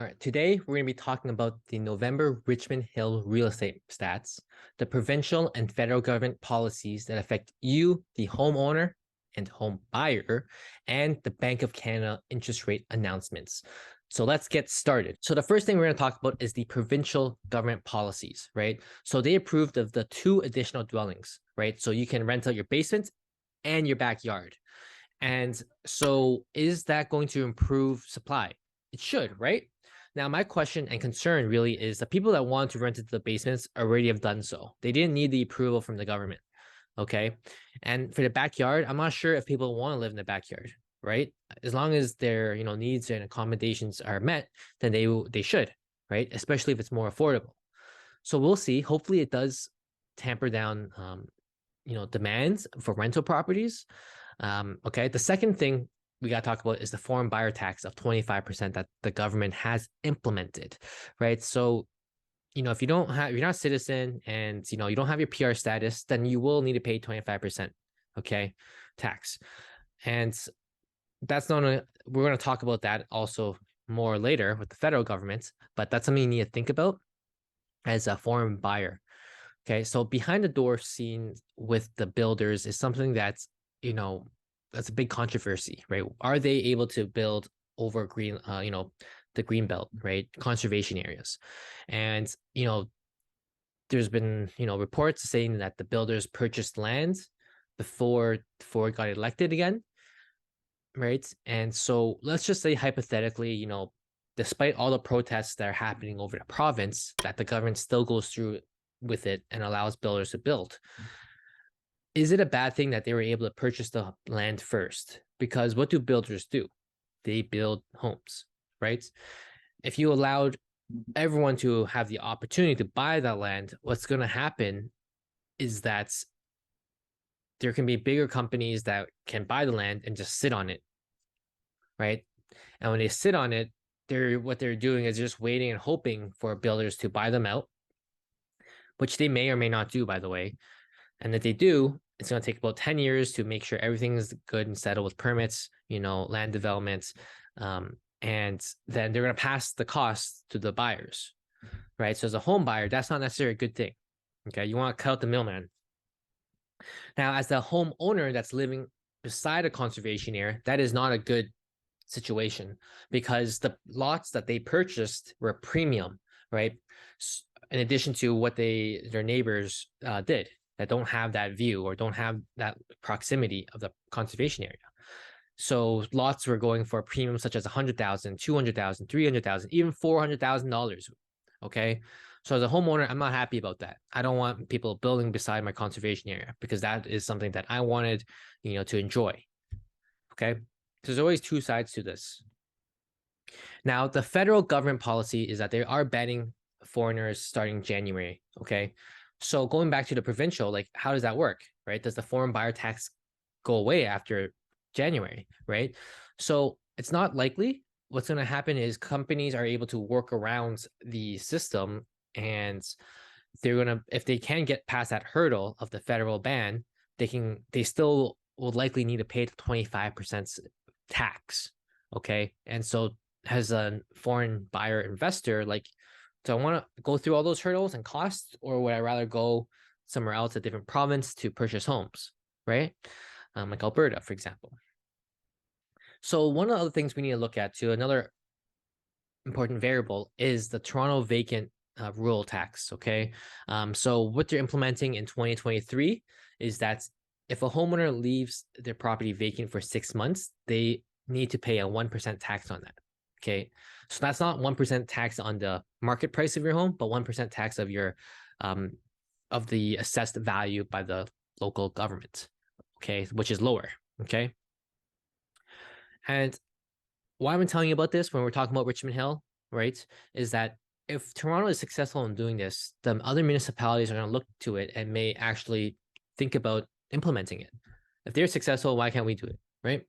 All right, today we're going to be talking about the November Richmond Hill real estate stats, the provincial and federal government policies that affect you, the homeowner and home buyer, and the Bank of Canada interest rate announcements. So let's get started. So the first thing we're going to talk about is the provincial government policies, right? So they approved of the 2 additional dwellings, right? So you can rent out your basement and your backyard. And so is that going to improve supply? It should, right? Now, my question and concern really is the people that want to rent into the basements already have done so. They didn't need the approval from the government. Okay. And for the backyard, I'm not sure if people want to live in the backyard, right? As long as their, needs and accommodations are met, then they should, right? Especially if it's more affordable. So we'll see. Hopefully it does tamper down demands for rental properties. Okay. The second thing we got to talk about is the foreign buyer tax of 25% that the government has implemented, right? So, if you're not a citizen and, you don't have your PR status, then you will need to pay 25%, okay, tax. And that's not, we're going to talk about that also more later with the federal government, but that's something you need to think about as a foreign buyer. Okay. So behind the door scene with the builders is something that's, that's a big controversy, right? Are they able to build over the green belt, right? Conservation areas. And, there's been, reports saying that the builders purchased land before it got elected again, right? And so let's just say hypothetically, despite all the protests that are happening over the province, that the government still goes through with it and allows builders to build. Is it a bad thing that they were able to purchase the land first? Because what do builders do? They build homes, right? If you allowed everyone to have the opportunity to buy that land, what's going to happen is that there can be bigger companies that can buy the land and just sit on it, right? And when they sit on it, what they're doing is just waiting and hoping for builders to buy them out, which they may or may not do, by the way. And if they do, it's going to take about 10 years to make sure everything's good and settled with permits, land development. And then they're going to pass the cost to the buyers, right? So as a home buyer, that's not necessarily a good thing. Okay. You want to cut out the middleman. Now, as the homeowner that's living beside a conservation area, that is not a good situation because the lots that they purchased were premium, right? In addition to what their neighbors did that don't have that view or don't have that proximity of the conservation area. So lots were going for premiums such as $100,000, $200,000, $300,000, even $400,000. Okay. So as a homeowner, I'm not happy about that. I don't want people building beside my conservation area because that is something that I wanted, to enjoy. Okay. There's always 2 sides to this. Now, the federal government policy is that they are banning foreigners starting January. Okay. So going back to the provincial, like how does that work, right? Does the foreign buyer tax go away after January, right? So it's not likely. What's going to happen is companies are able to work around the system, and if they can get past that hurdle of the federal ban, they still will likely need to pay the 25% tax. Okay. And so as a foreign buyer investor, do I want to go through all those hurdles and costs, or would I rather go somewhere else, a different province, to purchase homes, right? Like Alberta, for example. So one of the other things we need to look at too, another important variable is the Toronto vacant rural tax. Okay. So what they're implementing in 2023 is that if a homeowner leaves their property vacant for 6 months, they need to pay a 1% tax on that. Okay. So that's not 1% tax on the market price of your home, but 1% tax of your of the assessed value by the local government. Okay, which is lower. Okay. And why I'm telling you about this when we're talking about Richmond Hill, right, is that if Toronto is successful in doing this, the other municipalities are going to look to it and may actually think about implementing it. If they're successful, why can't we do it, right?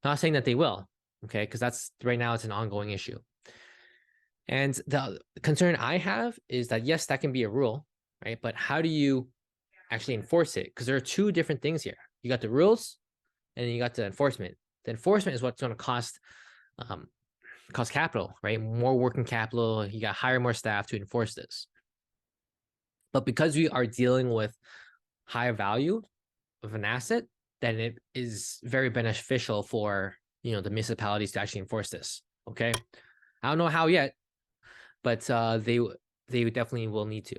Not saying that they will, okay, because that's right now it's an ongoing issue. And the concern I have is that, yes, that can be a rule, right? But how do you actually enforce it? Because there are 2 different things here. You got the rules and then you got the enforcement. The enforcement is what's going to cost cost capital, right? More working capital. You got to hire more staff to enforce this. But because we are dealing with higher value of an asset, then it is very beneficial for the municipalities to actually enforce this. Okay, I don't know how yet, but they definitely will need to.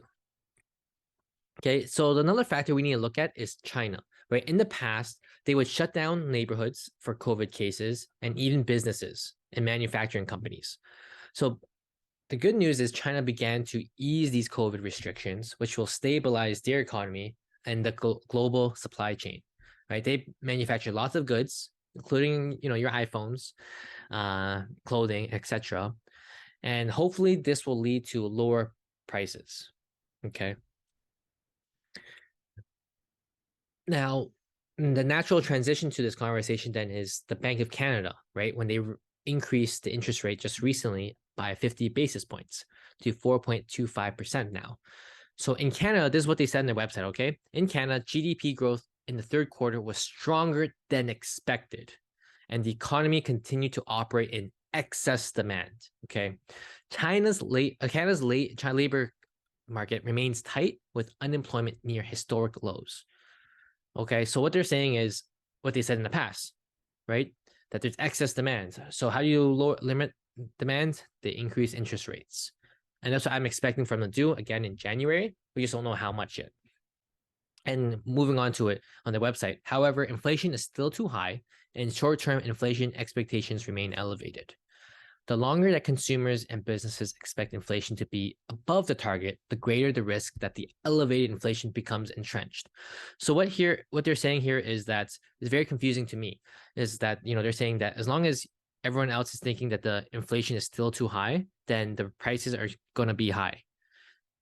Okay, so another factor we need to look at is China. Right, in the past, they would shut down neighborhoods for COVID cases and even businesses and manufacturing companies. So the good news is China began to ease these COVID restrictions, which will stabilize their economy and the global supply chain. Right, they manufacture lots of goods, including your iPhones, clothing, etc. And hopefully, this will lead to lower prices. Okay. Now, the natural transition to this conversation then is the Bank of Canada, right? When they increased the interest rate just recently by 50 basis points to 4.25% now. So in Canada, this is what they said on their website, okay? In Canada, GDP growth in the third quarter was stronger than expected, and the economy continued to operate in excess demand, okay? Canada's labor market remains tight with unemployment near historic lows. Okay, so what they're saying is what they said in the past, right? That there's excess demand. So how do you limit demand? They increase interest rates. And that's what I'm expecting from them to do again in January. We just don't know how much yet. And moving on to it on the website. However, inflation is still too high and short-term inflation expectations remain elevated. The longer that consumers and businesses expect inflation to be above the target, the greater the risk that the elevated inflation becomes entrenched. So what they're saying here is that is very confusing to me, is that they're saying that as long as everyone else is thinking that the inflation is still too high, then the prices are going to be high.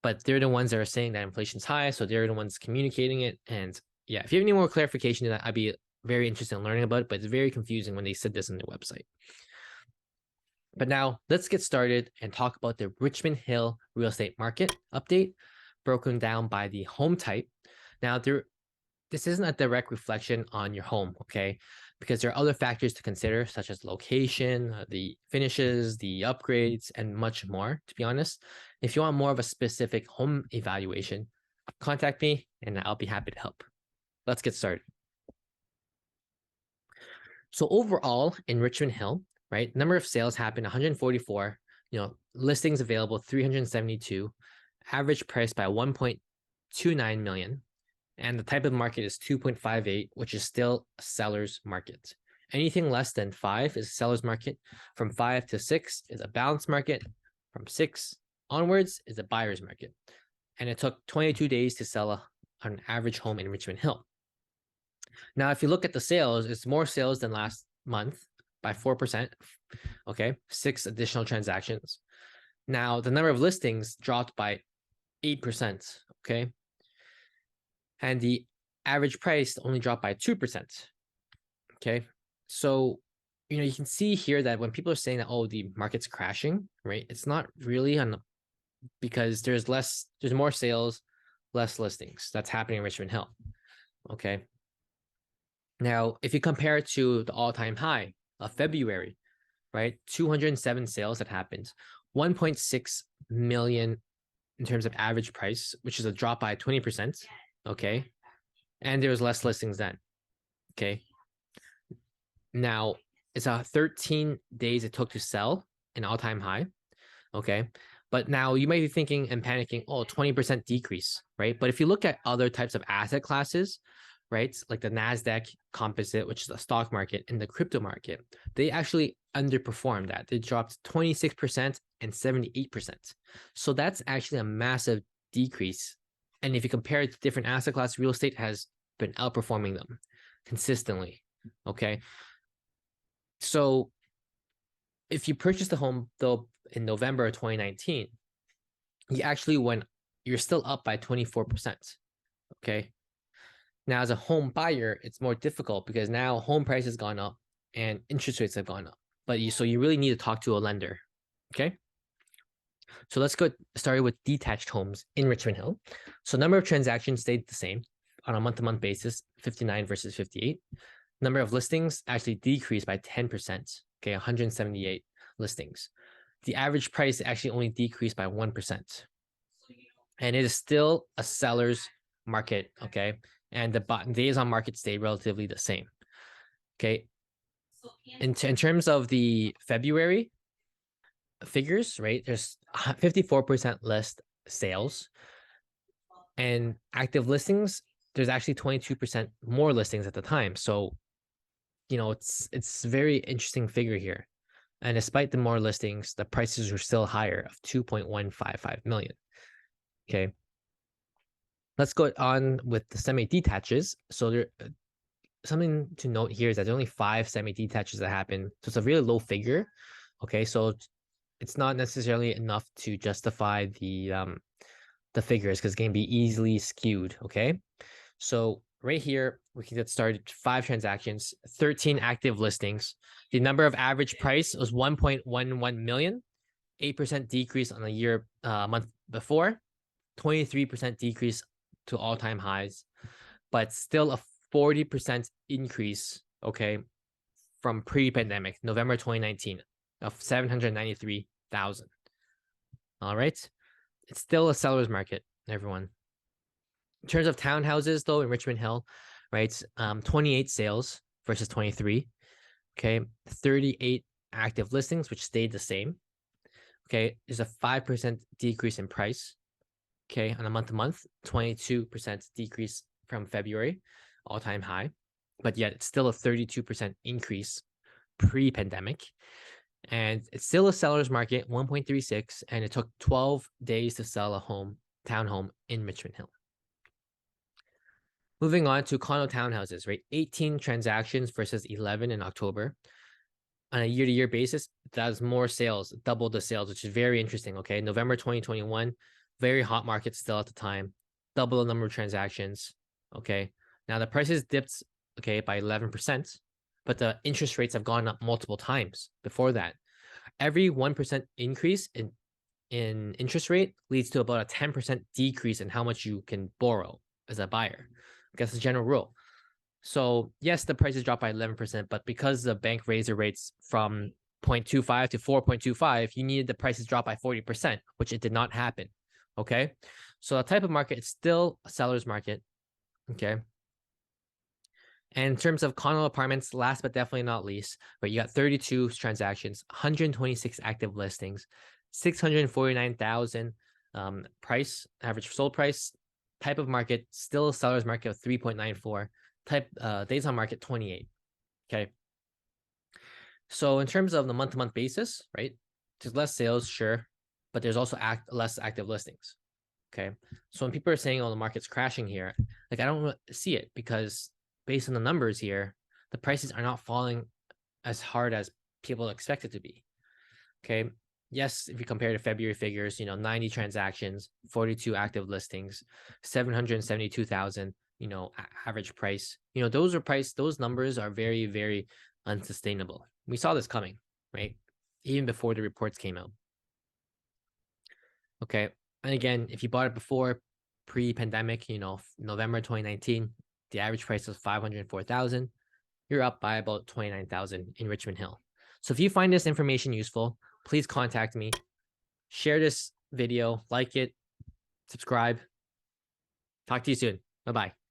But they're the ones that are saying that inflation's high, so they're the ones communicating it. And yeah, if you have any more clarification to that, I'd be very interested in learning about it, but it's very confusing when they said this on their website. But now let's get started and talk about the Richmond Hill real estate market update, broken down by the home type. Now, this isn't a direct reflection on your home, okay? Because there are other factors to consider, such as location, the finishes, the upgrades, and much more, to be honest. If you want more of a specific home evaluation, contact me and I'll be happy to help. Let's get started. So overall, in Richmond Hill, right, number of sales happened 144, listings available 372, average price by 1.29 million, and the type of market is 2.58, which is still a seller's market. Anything less than 5 is a seller's market. From 5 to 6 is a balanced market. From 6 onwards is a buyer's market. And it took 22 days to sell an average home in Richmond Hill. Now, if you look at the sales, it's more sales than last month by 4%. Okay, 6 additional transactions. Now, the number of listings dropped by 8%. Okay, and the average price only dropped by 2%. Okay, so you can see here that when people are saying that, oh, the market's crashing, right? It's not really because there's more sales, less listings. That's happening in Richmond Hill. Okay. Now, if you compare it to the all-time high of February, right? 207 sales that happened, 1.6 million in terms of average price, which is a drop by 20%. Okay. And there was less listings then. Okay. Now, it's 13 days it took to sell an all-time high. Okay. But now you might be thinking and panicking, oh, 20% decrease, right? But if you look at other types of asset classes, right, like the NASDAQ composite, which is a stock market, and the crypto market, they actually underperformed that. They dropped 26% and 78%. So that's actually a massive decrease. And if you compare it to different asset classes, real estate has been outperforming them consistently. Okay. So if you purchased a home, though, in November of 2019, you're still up by 24%. Okay. Now, as a home buyer, it's more difficult because now home price has gone up and interest rates have gone up. So you really need to talk to a lender. Okay. So let's go started with detached homes in Richmond Hill. So number of transactions stayed the same on a month-to-month basis, 59 versus 58. Number of listings actually decreased by 10%. Okay, 178. listings. The average price actually only decreased by 1%. And it is still a seller's market, okay? And the days on market stay relatively the same, okay? In terms of the February figures, right, there's 54% less sales, and active listings, there's actually 22% more listings at the time. So, it's very interesting figure here. And despite the more listings, the prices were still higher of 2.155 million. Okay. Let's go on with the semi-detaches. So there, something to note here is that there's only 5 semi-detaches that happen. So it's a really low figure. Okay, so it's not necessarily enough to justify the figures because it can be easily skewed. Okay, so right here we can get started. 5 transactions, 13 active listings. The number of average price was 1.11 million, 8% decrease on the year month before, 23% decrease to all-time highs, but still a 40% increase, okay, from pre-pandemic, November 2019, of 793,000. All right. It's still a seller's market, everyone. In terms of townhouses, though, in Richmond Hill, right, 28 sales versus 23. Okay, 38 active listings, which stayed the same. Okay, there's a 5% decrease in price. Okay, on a month-to-month, 22% decrease from February, all-time high, but yet it's still a 32% increase pre-pandemic. And it's still a seller's market, 1.36, and it took 12 days to sell a townhome in Richmond Hill. Moving on to condo townhouses, right? 18 transactions versus 11 in October. On a year-to-year basis, that's more sales, double the sales, which is very interesting, okay? November 2021, very hot market still at the time, double the number of transactions, okay? Now the prices dipped, okay, by 11%, but the interest rates have gone up multiple times before that. Every 1% increase in interest rate leads to about a 10% decrease in how much you can borrow as a buyer. I guess it's a general rule. So yes, the prices dropped by 11%, but because the bank raised the rates from 0.25 to 4.25, you needed the prices drop by 40%, which it did not happen. Okay. So the type of market is still a seller's market. Okay. And in terms of condo apartments, last but definitely not least, but you got 32 transactions, 126 active listings, 649,000 average sold price. Type of market, still a seller's market of 3.94. Type days on market 28. Okay. So in terms of the month-to-month basis, right? There's less sales, sure, but there's also less active listings. Okay. So when people are saying, oh, the market's crashing here, like I don't see it because based on the numbers here, the prices are not falling as hard as people expect it to be. Okay. Yes, if you compare to February figures, 90 transactions, 42 active listings, 772,000, average price, those numbers are very, very unsustainable. We saw this coming, right? Even before the reports came out. Okay. And again, if you bought it before pre-pandemic, November 2019, the average price was 504,000. You're up by about 29,000 in Richmond Hill. So if you find this information useful, please contact me, share this video, like it, subscribe. Talk to you soon. Bye-bye.